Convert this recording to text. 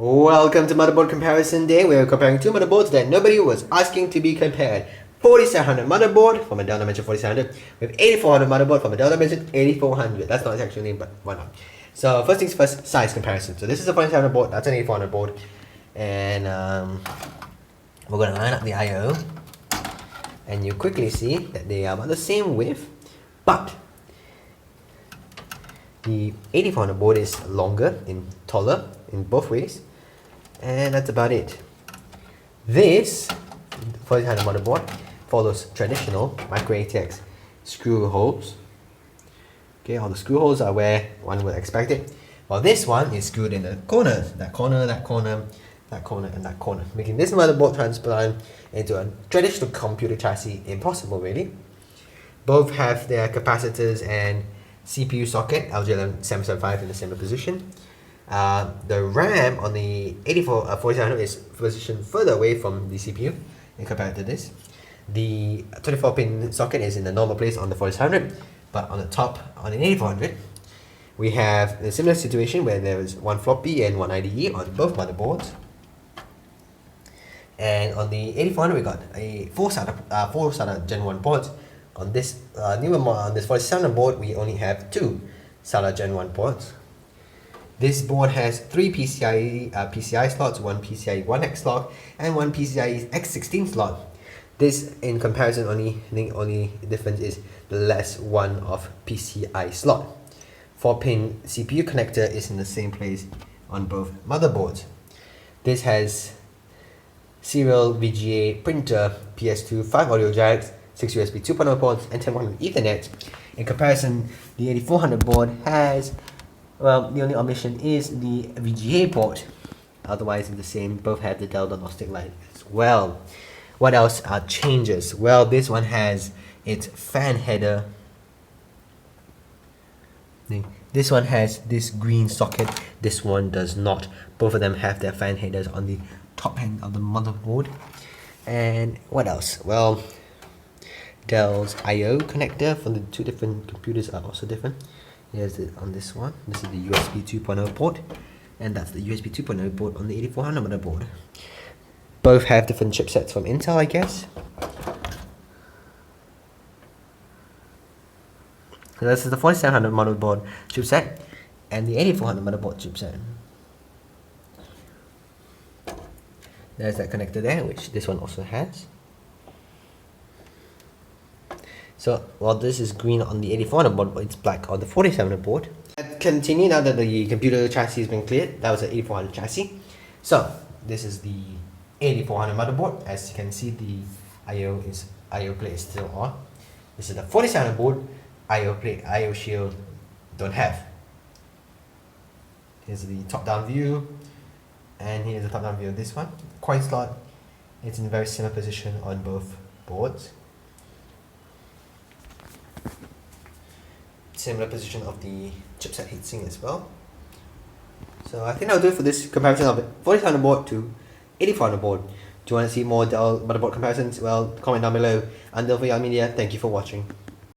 Welcome to Motherboard Comparison Day. We're comparing two motherboards that nobody was asking to be compared. 4700 motherboard from a Dell Dimension 4700 with 8400 motherboard from a Dell Dimension 8400. That's not its actual name, but why not? So first things first, size comparison. So this is a 4700 board, that's an 8400 board. And we're going to line up the I/O. And you quickly see that they are about the same width, but the 8400 board is longer and taller in both ways, and that's about it. This 4700 motherboard follows traditional micro ATX screw holes. Okay, all the screw holes are where one would expect it, while this one is screwed in the corners, that corner, that corner, that corner, and that corner, making this motherboard transplant into a traditional computer chassis impossible, really. Both have their capacitors and CPU socket, LGLM775 in a similar position. The RAM on the 4700 is positioned further away from the CPU in compared to this. The 24-pin socket is in the normal place on the 4700, but on the top on the 8400, we have a similar situation where there is one floppy and one IDE on both motherboards. And on the 8400, we got a four SATA Gen 1 ports. On this on this 4700 board, we only have two SATA Gen 1 ports. This board has three PCIe slots, one PCIe 1X slot, and one PCIe X16 slot. This, in comparison, the only difference is the less one of PCI slot. 4-pin CPU connector is in the same place on both motherboards. This has serial VGA printer, PS2, 5 audio jacks, 6 USB 2.0 ports, and 10.1 Ethernet. In comparison, the 8400 board has, well, the only omission is the VGA port. Otherwise, it's the same. Both have the Dell diagnostic light as well. What else are changes? Well, this one has its fan header. This one has this green socket. This one does not. Both of them have their fan headers on the top end of the motherboard. And what else? Well, Dell's I/O connector for the two different computers are also different. Here's it on this one. This is the USB 2.0 port, and that's the USB 2.0 port on the 8400 motherboard. Both have different chipsets from Intel, I guess. So this is the 4700 motherboard chipset and the 8400 motherboard chipset. There's that connector there, which this one also has. So while this is green on the 8400 board, it's black on the 4700 board. Continue now that the computer chassis has been cleared. That was the 8400 chassis. So this is the 8400 motherboard. As you can see, the I/O plate is still on. This is the 4700 board. I/O plate, I/O shield don't have. Here's the top-down view, and here's the top-down view of this one. Coin slot, it's in a very similar position on both boards. Similar position of the chipset heatsink as well. So I think that'll do it for this comparison of the 4700 board to 8400 board. Do you want to see more Dell motherboard comparisons? Well, comment down below. Until for Young Media, thank you for watching.